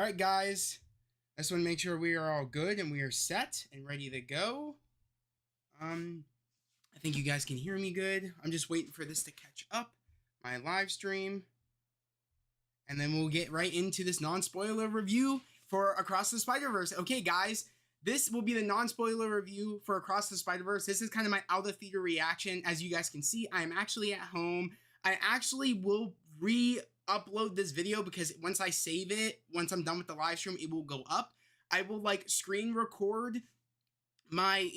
All right, guys. I just want to make sure we are all good and we are set and ready to go. Um, I think you guys can hear me good. I'm just waiting for this to catch up, my live stream, and then we'll get right into this non-spoiler review for Across the Spider-Verse. Okay, guys, this will be the non-spoiler review for Across the Spider-Verse. This is kind of my out-of-theater reaction. As you guys can see, I am actually at home. I actually will upload this video because once I save it, once I'm done with the live stream, it will go up. I will screen record my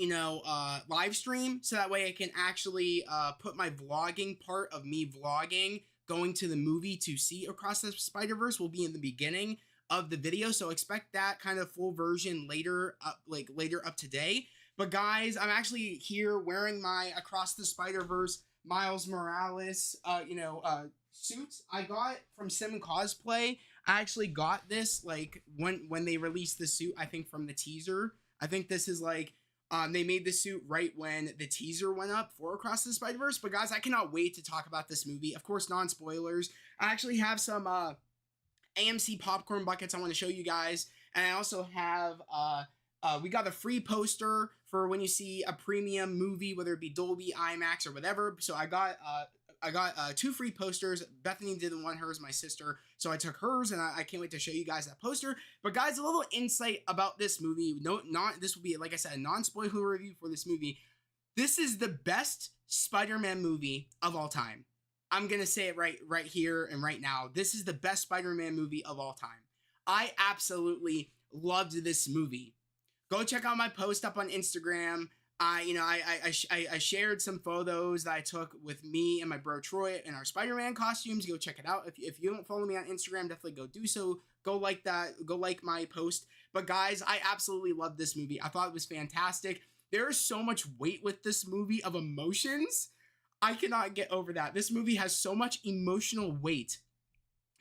live stream so that way I can actually put my vlogging part of me vlogging going to the movie to see Across the Spider-Verse will be in the beginning of the video, so expect that kind of full version later up today. But guys, I'm actually here wearing my Across the Spider-Verse Miles Morales suits I got from Sim Cosplay. I actually got this when they released the suit, I think from the teaser. I think this is they made the suit right when the teaser went up for Across the Spider-Verse. But guys, I cannot wait to talk about this movie. Of course, non-spoilers. I actually have some AMC popcorn buckets I want to show you guys. And I also have we got a free poster for when you see a premium movie, whether it be Dolby, IMAX, or whatever. So I got two free posters. Bethany didn't want hers, my sister, so I took hers, and I can't wait to show you guys that poster. But guys, a little insight about this movie. This will be, like I said, a non-spoiler review for this movie. This is the best Spider-Man movie of all time. I'm gonna say it right here and right now. This is the best Spider-Man movie of all time. I absolutely loved this movie. Go check out my post up on Instagram. I shared some photos that I took with me and my bro Troy in our Spider-Man costumes. Go check it out. If you don't follow me on Instagram, definitely go do so. Go like that. Go like my post. But guys, I absolutely loved this movie. I thought it was fantastic. There is so much weight with this movie of emotions. I cannot get over that. This movie has so much emotional weight,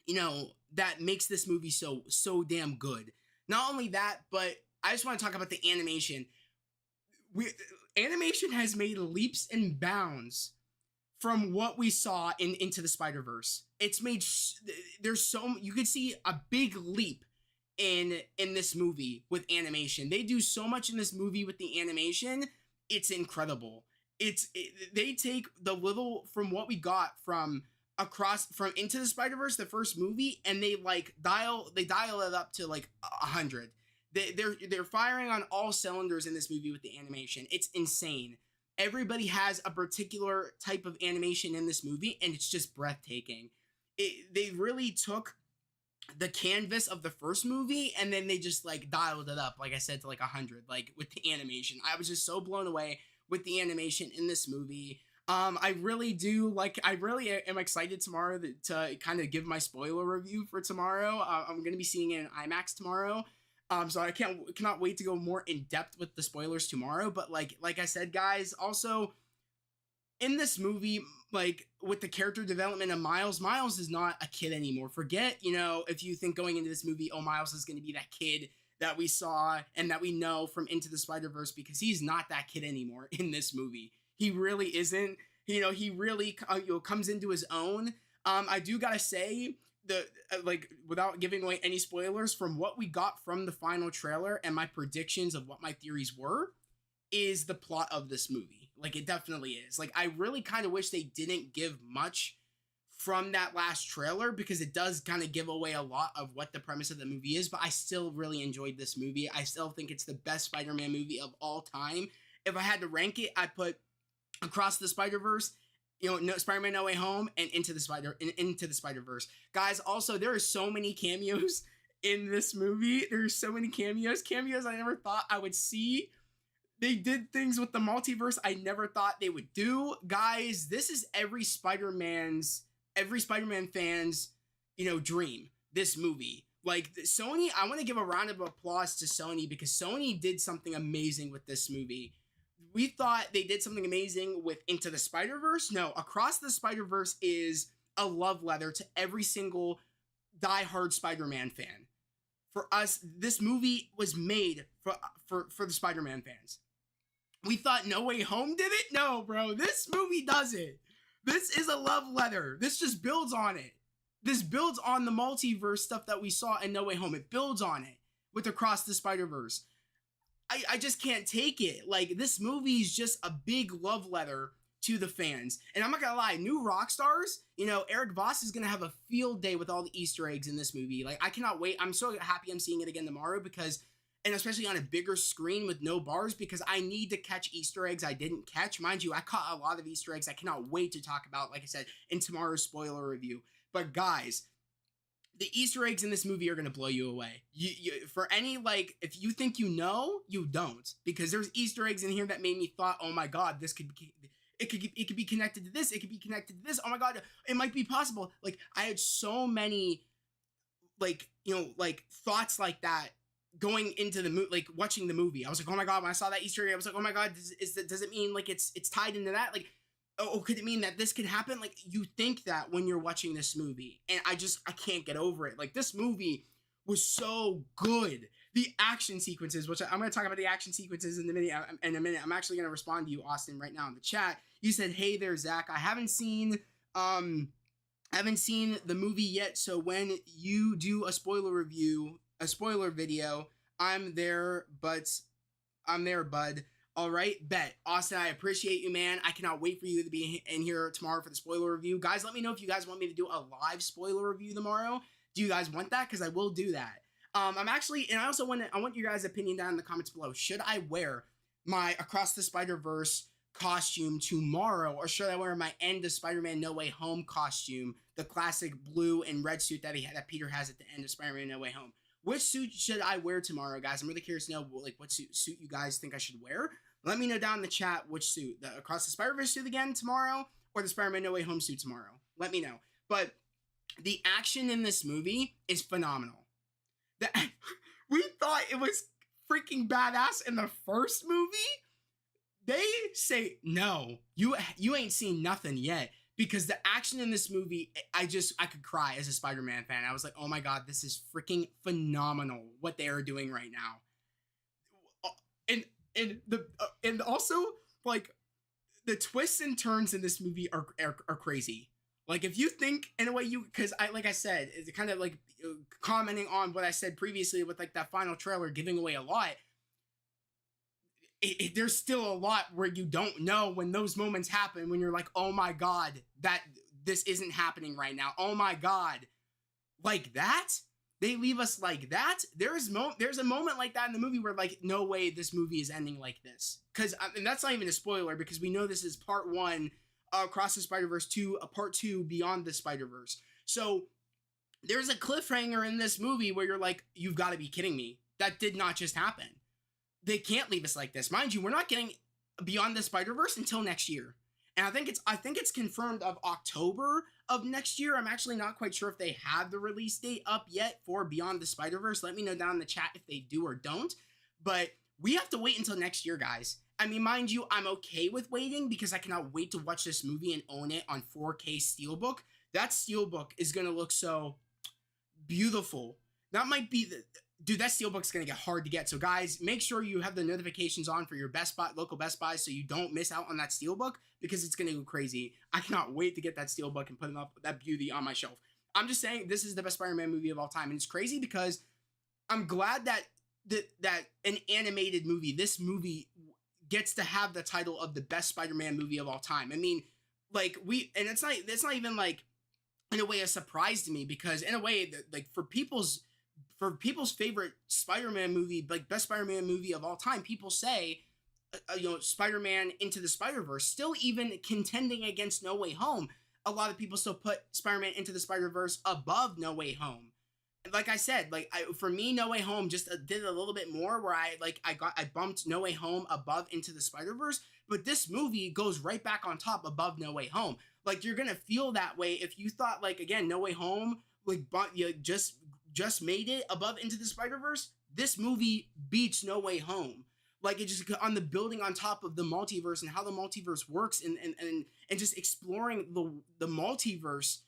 that makes this movie so damn good. Not only that, but I just want to talk about the animation. Animation has made leaps and bounds from what we saw in Into the Spider-Verse. It's made you could see a big leap in this movie with animation. They do so much in this movie with the animation. It's incredible. They take the little from what we got from Into the Spider-Verse, the first movie, and they dial it up to 100. They're firing on all cylinders in this movie with the animation. It's insane. Everybody has a particular type of animation in this movie, and it's just breathtaking. They really took the canvas of the first movie, and then they just dialed it up, like I said, to 100, with the animation. I was just so blown away with the animation in this movie. I really am excited tomorrow to kind of give my spoiler review for tomorrow. I'm going to be seeing it in IMAX tomorrow. So I cannot wait to go more in depth with the spoilers tomorrow. But like I said, guys, also in this movie, with the character development of Miles is not a kid anymore. Forget, if you think going into this movie, oh, Miles is going to be that kid that we saw and that we know from Into the Spider-Verse, because he's not that kid anymore in this movie. He really isn't. He really comes into his own. I do gotta say, without giving away any spoilers, from what we got from the final trailer and my predictions of what my theories were, is the plot of this movie. It definitely is. I really kind of wish they didn't give much from that last trailer, because it does kind of give away a lot of what the premise of the movie is. But I still really enjoyed this movie. I still think it's the best Spider-Man movie of all time. If I had to rank it, I'd put Across the Spider-Verse, Spider-Man No Way Home, and Into the Spider-Verse. Guys, also, there are so many cameos in this movie. There's so many cameos I never thought I would see. They did things with the multiverse I never thought they would do. Guys, this is every Spider-Man fan's, dream, this movie. Sony, I want to give a round of applause to Sony, because Sony did something amazing with this movie. We thought they did something amazing with Into the Spider-Verse. No, Across the Spider-Verse is a love letter to every single diehard Spider-Man fan. For us, this movie was made for the Spider-Man fans. We thought No Way Home did it? No, bro. This movie does it. This is a love letter. This just builds on it. this builds on the multiverse stuff that we saw in No Way Home. It builds on it with Across the Spider-Verse. I just can't take it. Like, this movie is just a big love letter to the fans. And I'm not gonna lie, new rock stars, Eric Voss is gonna have a field day with all the Easter eggs in this movie. Like, I cannot wait. I'm so happy I'm seeing it again tomorrow and especially on a bigger screen with no bars, because I need to catch Easter eggs I didn't catch. Mind you, I caught a lot of Easter eggs I cannot wait to talk about, like I said, in tomorrow's spoiler review. But guys, the Easter eggs in this movie are going to blow you away. For any, like, if you think you know, you don't. Because there's Easter eggs in here that made me thought, oh my God, this could be... It could be connected to this. It could be connected to this. Oh my God, it might be possible. Like, I had so many, like, thoughts like that going into the movie, like watching the movie. I was like, oh my God, when I saw that Easter egg, I was like, oh my God, does it mean like it's tied into that? Like, oh, could it mean that this could happen? Like, you think that when you're watching this movie, and I can't get over it. Like, this movie was so good. The action sequences, which I'm going to talk about the action sequences in a minute. I'm actually going to respond to you, Austin, right now in the chat. You said, hey there, Zach. I haven't seen the movie yet. So when you do a spoiler video, I'm there, bud. All right, bet. Austin, I appreciate you, man. I cannot wait for you to be in here tomorrow for the spoiler review. Guys, let me know if you guys want me to do a live spoiler review tomorrow. Do you guys want that? Because I will do that. I also want your guys' opinion down in the comments below. Should I wear my Across the Spider-Verse costume tomorrow, or should I wear my End of Spider-Man No Way Home costume, the classic blue and red suit that Peter has at the end of Spider-Man No Way Home? Which suit should I wear tomorrow, guys? I'm really curious to know, like, what suit you guys think I should wear. Let me know down in the chat which suit, the Across the Spider-Verse suit again tomorrow, or the Spider-Man No Way Home suit tomorrow. Let me know. But the action in this movie is phenomenal. We thought it was freaking badass in the first movie. They say, no, you ain't seen nothing yet, because the action in this movie, I could cry as a Spider-Man fan. I was like, oh my God, this is freaking phenomenal what they are doing right now. And also, like, the twists and turns in this movie are crazy. Like, if you think in a way because like I said, it's kind of like commenting on what I said previously with like that final trailer giving away a lot. There's still a lot where you don't know when those moments happen, when you're like, oh my God, that this isn't happening right now. Oh my God, like that? They leave us like that? There's a moment like that in the movie where, like, no way this movie is ending like this. Because, and that's not even a spoiler, because we know this is part 1 Across the Spider-Verse 2, part 2 Beyond the Spider-Verse. So there's a cliffhanger in this movie where you're like, you've got to be kidding me. That did not just happen. They can't leave us like this. Mind you, we're not getting Beyond the Spider-Verse until next year. And I think it's confirmed of October of next year. I'm actually not quite sure if they have the release date up yet for Beyond the Spider-Verse. Let me know down in the chat if they do or don't. But we have to wait until next year, guys. I mean, mind you, I'm okay with waiting because I cannot wait to watch this movie and own it on 4K Steelbook. That Steelbook is going to look so beautiful. That might be dude, that Steelbook's going to get hard to get. So guys, make sure you have the notifications on for your local Best Buy so you don't miss out on that Steelbook, because it's going to go crazy. I cannot wait to get that Steelbook and put it up, that beauty on my shelf. I'm just saying, this is the best Spider-Man movie of all time. And it's crazy because I'm glad that an animated movie, this movie gets to have the title of the best Spider-Man movie of all time. I mean, like, it's not even like in a way a surprise to me, because in a way, like, for people's favorite Spider-Man movie, like best Spider-Man movie of all time, people say, Spider-Man Into the Spider-Verse, still even contending against No Way Home. A lot of people still put Spider-Man Into the Spider-Verse above No Way Home. Like I said, for me, No Way Home just did a little bit more, where I bumped No Way Home above Into the Spider-Verse, but this movie goes right back on top above No Way Home. Like, you're gonna feel that way if you thought, like, again, No Way Home, like, you just made it above Into the Spider-Verse. This movie beats No Way Home. Like, it just on the building on top of the multiverse and how the multiverse works, and just exploring the multiverse,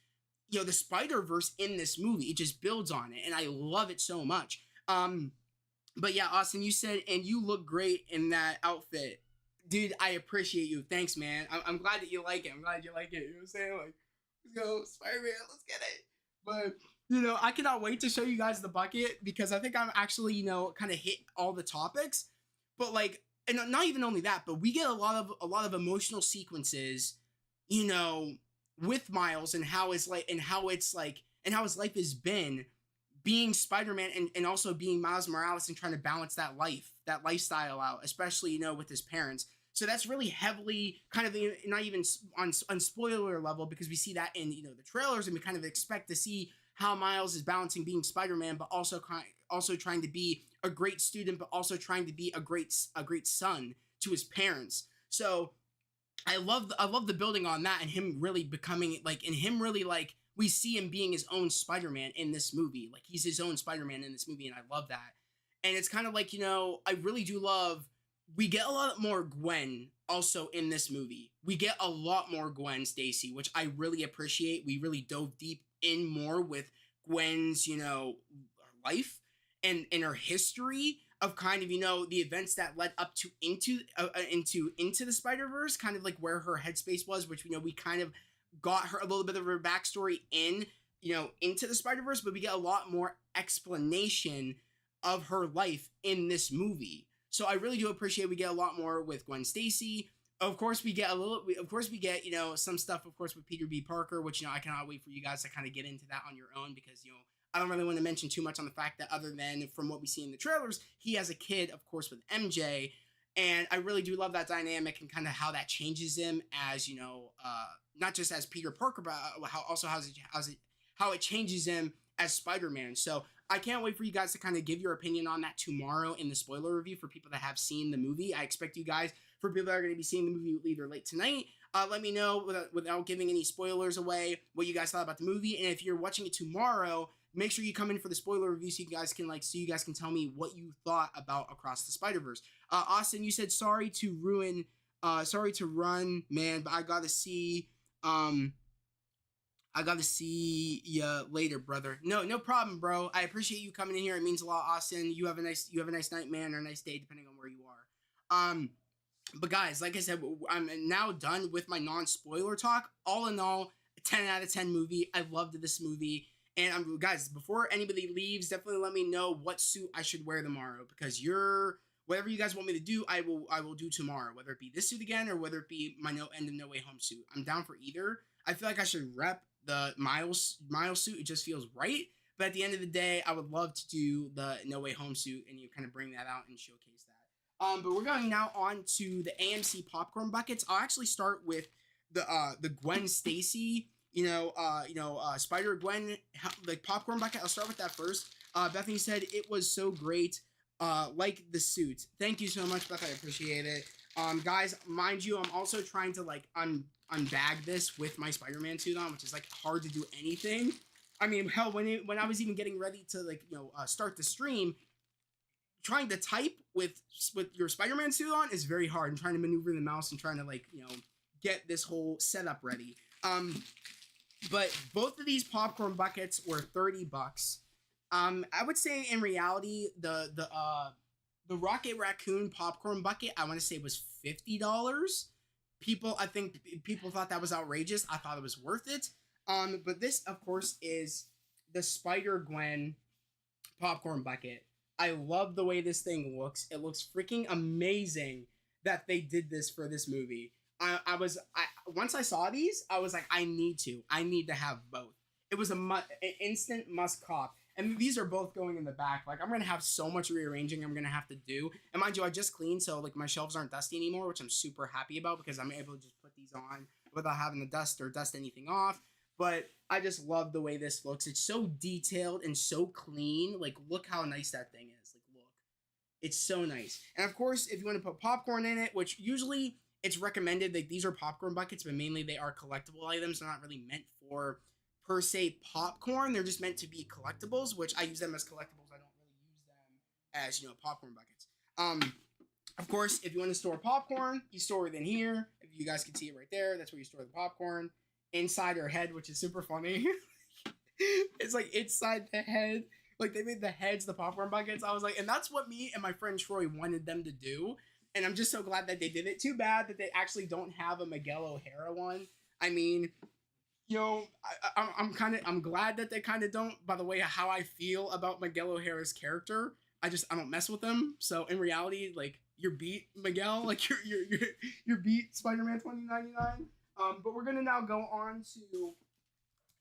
the Spider-Verse in this movie. It just builds on it, and I love it so much. But yeah, Austin, you said, and you look great in that outfit. Dude, I appreciate you. Thanks, man. I'm glad that you like it. I'm glad you like it. You know what I'm saying? Like, let's go, Spider-Man, let's get it. But I cannot wait to show you guys the bucket because I think I'm actually, kind of hit all the topics. But like, and not even only that, but we get a lot of emotional sequences, you know, with Miles and how it's like and how his life has been being Spider-Man and also being Miles Morales and trying to balance that lifestyle out, especially, with his parents. So that's really heavily kind of not even on spoiler level because we see that in the trailers and we kind of expect to see how Miles is balancing being Spider-Man but also trying to be a great student but also trying to be a great son to his parents. So I love the building on that and him really becoming like and him really like we see him being his own Spider-Man in this movie. Like he's his own Spider-Man in this movie and I love that. And it's kind of like, I really do love we get a lot more Gwen also in this movie. We get a lot more Gwen Stacy, which I really appreciate. We really dove deep in more with Gwen's, life and her history of kind of the events that led up to into the Spider-Verse, kind of like where her headspace was, which we kind of got her a little bit of her backstory into the Spider-Verse, but we get a lot more explanation of her life in this movie. So I really do appreciate we get a lot more with Gwen Stacy. Of course, we get some stuff, of course, with Peter B. Parker, which I cannot wait for you guys to kind of get into that on your own because I don't really want to mention too much on the fact that other than from what we see in the trailers, he has a kid, of course, with MJ, and I really do love that dynamic and kind of how that changes him as not just as Peter Parker, but how it changes him as Spider-Man. So I can't wait for you guys to kind of give your opinion on that tomorrow in the spoiler review for people that have seen the movie. I expect you guys, for people that are going to be seeing the movie either late tonight, let me know without giving any spoilers away what you guys thought about the movie. And if you're watching it tomorrow, make sure you come in for the spoiler review so you guys can tell me what you thought about Across the Spider-Verse. Austin, you said sorry to run, man, but I gotta see ya later, brother. No problem, bro. I appreciate you coming in here. It means a lot, Austin. You have a nice night, man, or a nice day, depending on where you are. But guys, like I said, I'm now done with my non-spoiler talk. All in all, 10 out of 10 movie. I loved this movie. And guys, before anybody leaves, definitely let me know what suit I should wear tomorrow because whatever you guys want me to do, I will do tomorrow. Whether it be this suit again or whether it be my End of No Way Home suit, I'm down for either. I feel like I should rep the Miles suit. It just feels right. But at the end of the day, I would love to do the No Way Home suit and kind of bring that out and showcase that. But we're going now on to the AMC popcorn buckets. I'll actually start with the Gwen Stacy, Spider Gwen like popcorn bucket. I'll start with that first. Bethany said it was so great. Like the suit. Thank you so much, Beth. I appreciate it. Guys, mind you, I'm also trying to like unbag this with my Spider-Man suit on, which is like hard to do anything. I mean, hell, when I was even getting ready to start the stream, trying to type with your Spider-Man suit on is very hard. And trying to maneuver the mouse and trying to get this whole setup ready. But both of these popcorn buckets were $30. I would say in reality, the Rocket Raccoon popcorn bucket, I want to say was $50. I think people thought that was outrageous. I thought it was worth it. But this, of course, is the Spider-Gwen popcorn bucket. I love the way this thing looks. It looks freaking amazing that they did this for this movie. Once I saw these, I was like, I need to have both. It was an instant must cop. And these are both going in the back. Like, I'm going to have so much rearranging I'm going to have to do. And mind you, I just cleaned, so, like, my shelves aren't dusty anymore, which I'm super happy about because I'm able to just put these on without having to dust anything off. But I just love the way this looks. It's so detailed and so clean. Like, look how nice that thing is. Like, look. It's so nice. And, of course, if you want to put popcorn in it, which usually it's recommended that these are popcorn buckets, but mainly they are collectible items. They're not really meant for per se popcorn. They're just meant to be collectibles, which I use them as collectibles. I don't really use them as popcorn buckets. Of course, if you want to store popcorn, you store it in here. If you guys can see it right there, that's where you store the popcorn inside your head, which is super funny. It's like inside the head. Like, they made the heads the popcorn buckets. I was like, and that's what me and my friend Troy wanted them to do. And I'm just so glad that they did it. Too bad that they actually don't have a Miguel O'Hara one. I mean, I'm glad that they kind of don't. By the way, how I feel about Miguel O'Hara's character, I don't mess with him. So in reality, like you're beat Miguel, like you're beat Spider-Man 2099. But we're gonna now go on to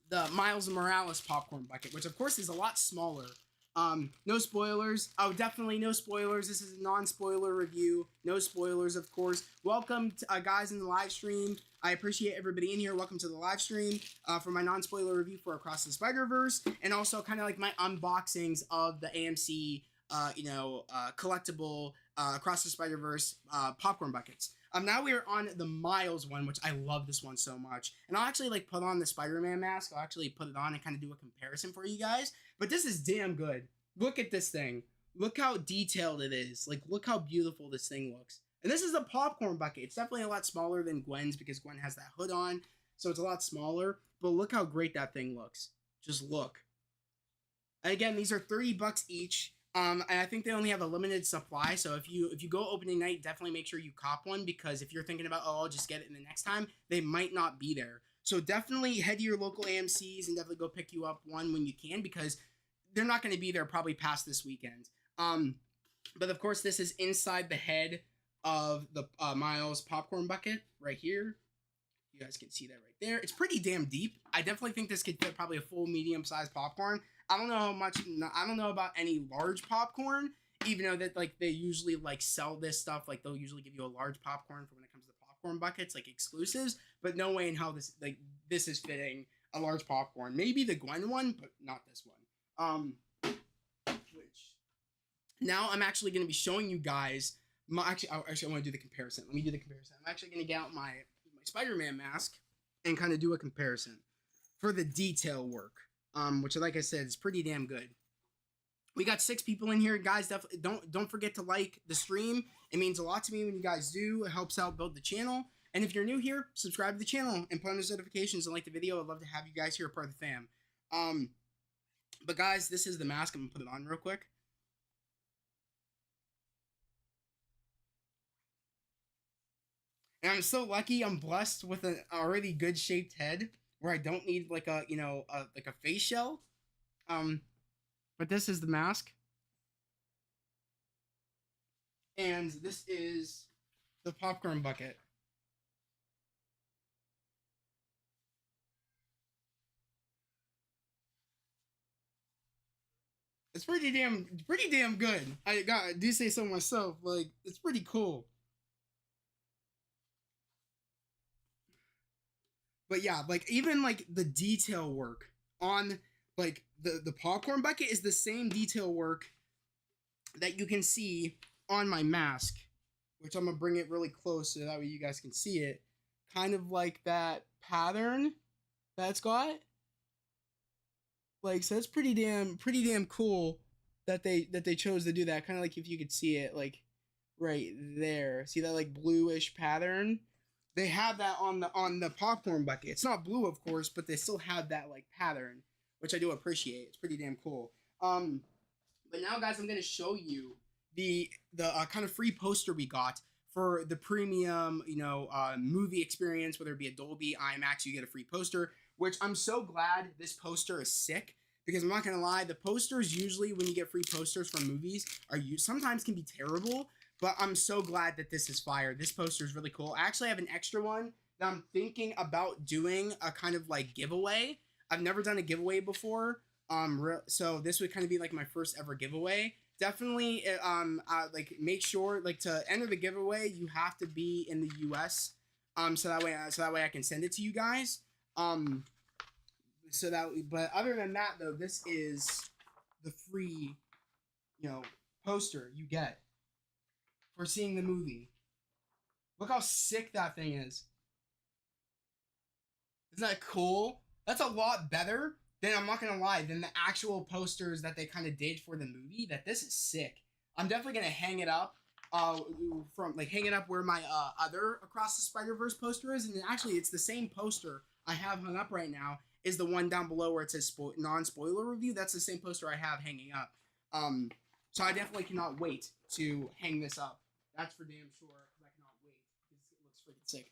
the Miles Morales popcorn bucket, which of course is a lot smaller. No spoilers. Oh, definitely no spoilers. This is a non-spoiler review. No spoilers, of course. Welcome, to, guys, in the live stream. I appreciate everybody in here. Welcome to the live stream for my non-spoiler review for Across the Spider-Verse, and also kind of like my unboxings of the AMC, collectible Across the Spider-Verse popcorn buckets. Now we are on the Miles one, which I love this one so much. And I'll actually like put on the Spider-Man mask. I'll actually put it on and kind of do a comparison for you guys. But this is damn good. Look at this thing. Look how detailed it is. Like, look how beautiful this thing looks. And this is a popcorn bucket. It's definitely a lot smaller than Gwen's because Gwen has that hood on. So it's a lot smaller. But look how great that thing looks. Just look. And again, these are $30 each. And I think they only have a limited supply, so if you go opening night, definitely make sure you cop one, because if you're thinking about, oh, I'll just get it in the next time, they might not be there. So definitely head to your local AMCs and definitely go pick you up one when you can, because they're not going to be there probably past this weekend. But of course, this is inside the head of the Miles popcorn bucket right here. You guys can see that right there. It's pretty damn deep. I definitely think this could fit probably a full medium-sized popcorn. I don't know how much. I don't know about any large popcorn, even though that like they usually like sell this stuff. Like they'll usually give you a large popcorn for when it comes to popcorn buckets, like exclusives. But no way in hell this is fitting a large popcorn. Maybe the Gwen one, but not this one. Which now I'm actually going to be showing you guys. I want to do the comparison. Let me do the comparison. I'm actually going to get out my Spider-Man mask and kind of do a comparison for the detail work, which, like I said, is pretty damn good. We got 6 people in here, guys. Definitely don't forget to like the stream. It means a lot to me when you guys do. It helps out build the channel. And if you're new here, subscribe to the channel and put on those notifications and like the video. I'd love to have you guys here, part of the fam. But guys, this is the mask. I'm gonna put it on real quick. And I'm so lucky. I'm blessed with an already good shaped head where I don't need like a like a face shell. But this is the mask, and this is the popcorn bucket. It's pretty damn good. I do say so myself. Like, it's pretty cool. But yeah, like even like the detail work on like the popcorn bucket is the same detail work that you can see on my mask, which I'm gonna bring it really close so that way you guys can see it. Kind of like that pattern that's got. Like, so it's pretty damn cool that they chose to do that. Kind of like if you could see it like right there. See that like bluish pattern? They have that on the popcorn bucket. It's not blue, of course, but they still have that like pattern, which I do appreciate. It's pretty damn cool. But now, guys, I'm gonna show you the kind of free poster we got for the premium, movie experience, whether it be a Dolby, IMAX, you get a free poster. Which I'm so glad this poster is sick, because I'm not gonna lie, the posters usually when you get free posters from movies sometimes can be terrible. But I'm so glad that this is fire. This poster is really cool. I actually have an extra one that I'm thinking about doing a kind of like giveaway. I've never done a giveaway before. So this would kind of be like my first ever giveaway. Definitely, like make sure like to enter the giveaway, you have to be in the U.S. So that way I can send it to you guys. But other than that though, this is the free, poster you get for seeing the movie. Look how sick that thing is. Isn't that cool? That's a lot better than, I'm not gonna lie, than the actual posters that they kind of did for the movie. That this is sick. I'm definitely gonna hang it up. Hang it up where my other Across the Spider-Verse poster is, and actually it's the same poster I have hung up right now. Is the one down below where it says non-spoiler review. That's the same poster I have hanging up. So I definitely cannot wait to hang this up. That's for damn sure, because I cannot wait, because it looks freaking sick.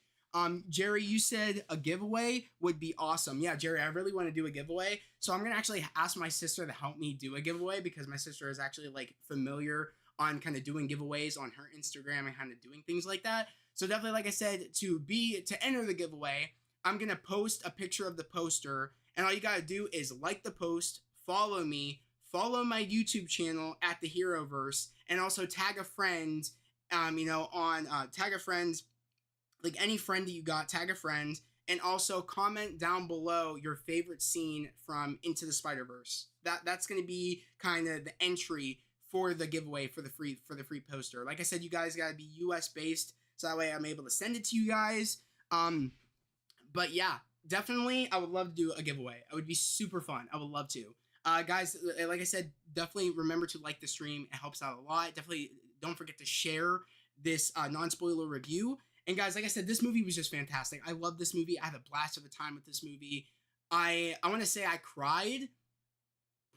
Jerry, you said a giveaway would be awesome. Yeah, Jerry, I really want to do a giveaway. So I'm gonna actually ask my sister to help me do a giveaway because my sister is actually like familiar on kind of doing giveaways on her Instagram and kind of doing things like that. So definitely, like I said, to enter the giveaway, I'm gonna post a picture of the poster, and all you gotta do is like the post, follow me, follow my YouTube channel at the Heroverse, and also tag a friend. On tag a friend, like any friend that you got, tag a friend, and also comment down below your favorite scene from Into the Spider-Verse. That's gonna be kind of the entry for the giveaway for the free poster. Like I said, you guys gotta be US based, so that way I'm able to send it to you guys. But yeah, definitely I would love to do a giveaway. It would be super fun. I would love to. Guys, like I said, definitely remember to like the stream. It helps out a lot. Definitely don't forget to share this non-spoiler review. And guys, like I said, this movie was just fantastic. I love this movie. I had a blast of a time with this movie. I want to say I cried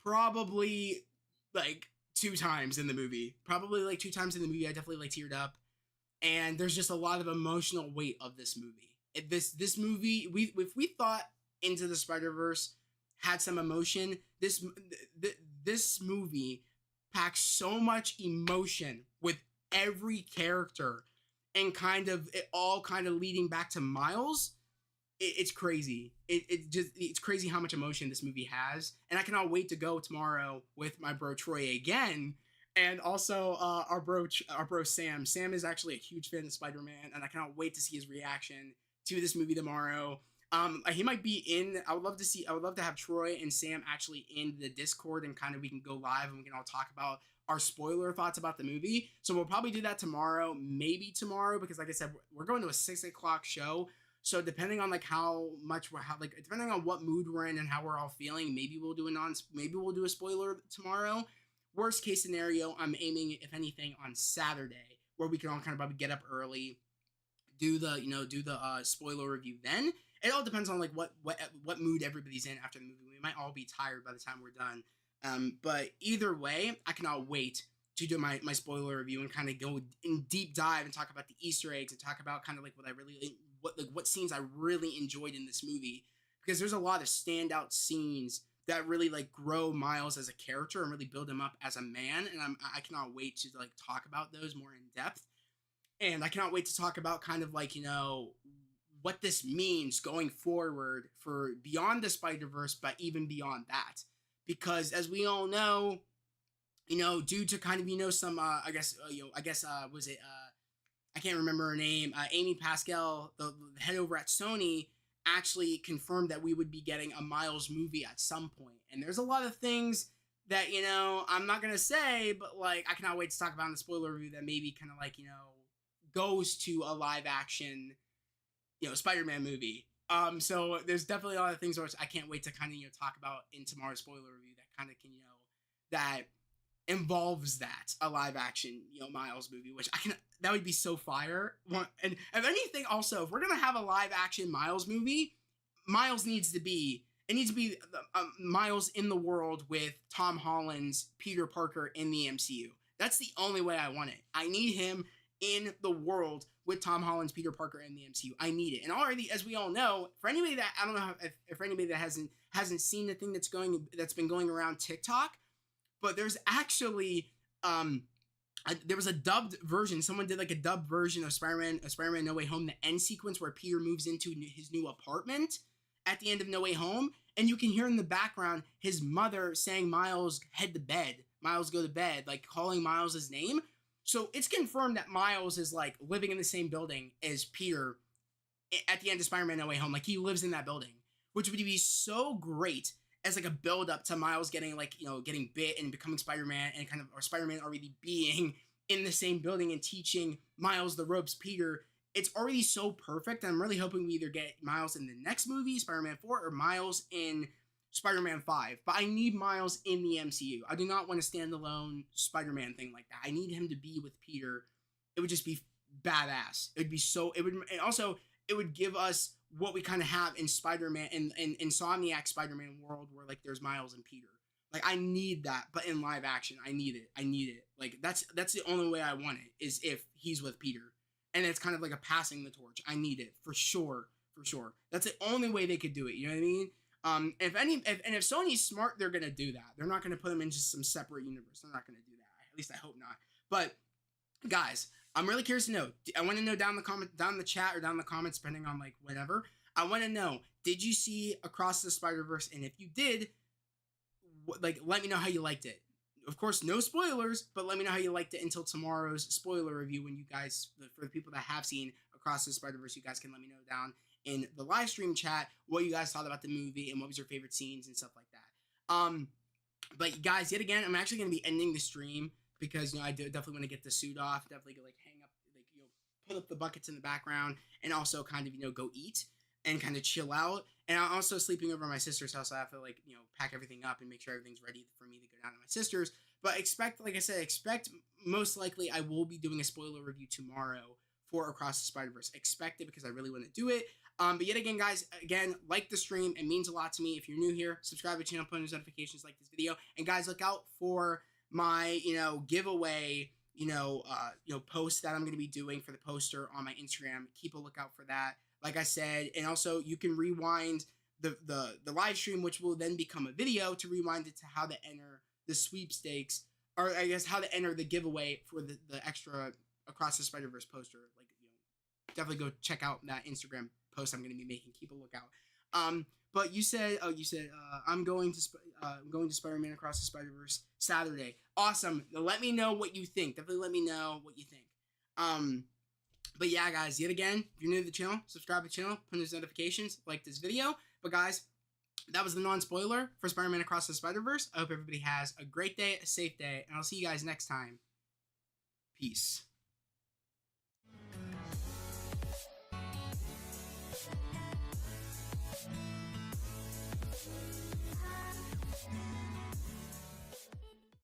probably like 2 times in the movie. Probably like 2 times in the movie. I definitely like teared up. And there's just a lot of emotional weight of this movie. This movie, if we thought Into the Spider-Verse had some emotion, this movie packs so much emotion with every character, and kind of it all kind of leading back to Miles. It's crazy. It's crazy how much emotion this movie has, and I cannot wait to go tomorrow with my bro Troy again, and also our bro Sam. Sam is actually a huge fan of Spider-Man, and I cannot wait to see his reaction to this movie tomorrow. He might be in. I would love to have Troy and Sam actually in the Discord, and kind of we can go live and we can all talk about our spoiler thoughts about the movie. So we'll probably do that tomorrow, maybe tomorrow, because like I said, we're going to a 6 o'clock show. So depending on like depending on what mood we're in and how we're all feeling, maybe we'll do a spoiler tomorrow. Worst case scenario, I'm aiming, if anything, on Saturday, where we can all kind of probably get up early, do the spoiler review then. It all depends on like what mood everybody's in after the movie. We might all be tired by the time we're done. But either way, I cannot wait to do my spoiler review and kind of go in deep dive and talk about the Easter eggs and talk about kind of like what scenes I really enjoyed in this movie, because there's a lot of standout scenes that really like grow Miles as a character and really build him up as a man, and I cannot wait to like talk about those more in depth. And I cannot wait to talk about kind of like, what this means going forward for beyond the Spider-Verse, but even beyond that. Because as we all know, due to kind of, some, was it, I can't remember her name, Amy Pascal, the head over at Sony, actually confirmed that we would be getting a Miles movie at some point. And there's a lot of things that, I'm not going to say, but like, I cannot wait to talk about in the spoiler review that maybe kind of like, goes to a live action, Spider-Man movie. So there's definitely a lot of things which I can't wait to kind of, talk about in tomorrow's spoiler review that kind of can, that involves a live action, Miles movie, which that would be so fire. And if anything, also, if we're going to have a live action Miles movie, Miles needs to be Miles in the world with Tom Holland's Peter Parker in the MCU. That's the only way I want it. I need him in the world with Tom Holland's Peter Parker in the MCU. I need it. And already, as we all know, for anybody that, I don't know if for anybody that hasn't seen the thing that's been going around TikTok, but there's actually there was a dubbed version. Someone did like a dubbed version of Spider-Man No Way Home, the end sequence where Peter moves into his new apartment at the end of No Way Home, and you can hear in the background his mother saying, "Miles, head to bed. Miles, go to bed," like calling Miles' name. So it's confirmed that Miles is like living in the same building as Peter at the end of Spider-Man No Way Home. Like he lives in that building, which would be so great as like a build up to Miles getting getting bit and becoming Spider-Man, and kind of, or Spider-Man already being in the same building and teaching Miles the ropes. Peter, it's already so perfect. I'm really hoping we either get Miles in the next movie, Spider-Man 4, or Miles in Spider-Man 5, but I need Miles in the MCU. I do not want a standalone Spider-Man thing like that. I need him to be with Peter. It would just be badass. It would give us what we kind of have in Spider-Man, in Insomniac Spider-Man world, where like there's Miles and Peter. Like I need that, but in live action, I need it. Like that's the only way I want it, is if he's with Peter. and it's kind of like a passing the torch. I need it for sure, for sure. That's the only way they could do it. You know what I mean? If Sony's smart, they're gonna do that. They're not gonna put them into some separate universe. They're not gonna do that. At least I hope not. But guys, I'm really curious to know. I want to know down in the chat or down in the comments, depending on like whatever. I want to know, did you see Across the Spider-Verse? And if you did, like, let me know how you liked it. Of course, no spoilers, but let me know how you liked it until tomorrow's spoiler review. When you guys, for the people that have seen Across the Spider-Verse, you guys can let me know down in the live stream chat what you guys thought about the movie and what was your favorite scenes and stuff like that. But guys, yet again, I'm actually going to be ending the stream because I definitely want to get the suit off. Definitely like hang up, like put up the buckets in the background, and also kind of go eat and kind of chill out. And I'm also sleeping over at my sister's house. So I have to pack everything up and make sure everything's ready for me to go down to my sister's. But expect most likely I will be doing a spoiler review tomorrow for Across the Spider-Verse. Expect it because I really want to do it. But yet again, guys, like the stream. It means a lot to me. If you're new here, subscribe to the channel, put on notifications, like this video. And guys, look out for my, giveaway, post that I'm going to be doing for the poster on my Instagram. Keep a lookout for that. Like I said, and also you can rewind the live stream, which will then become a video, to rewind it to how to enter the sweepstakes, or I guess how to enter the giveaway for the extra Across the Spider-Verse poster. Definitely go check out that Instagram post I'm going to be making. Keep a lookout. But you said I'm going to Spider-Man Across the Spider-Verse Saturday. Awesome. Let me know what you think. Definitely let me know what you think. But yeah, guys, yet again, if you're new to the channel, subscribe to the channel, put on those notifications, like this video. But guys, that was the non-spoiler for Spider-Man Across the Spider-Verse. I hope everybody has a great day, a safe day, and I'll see you guys next time. Peace.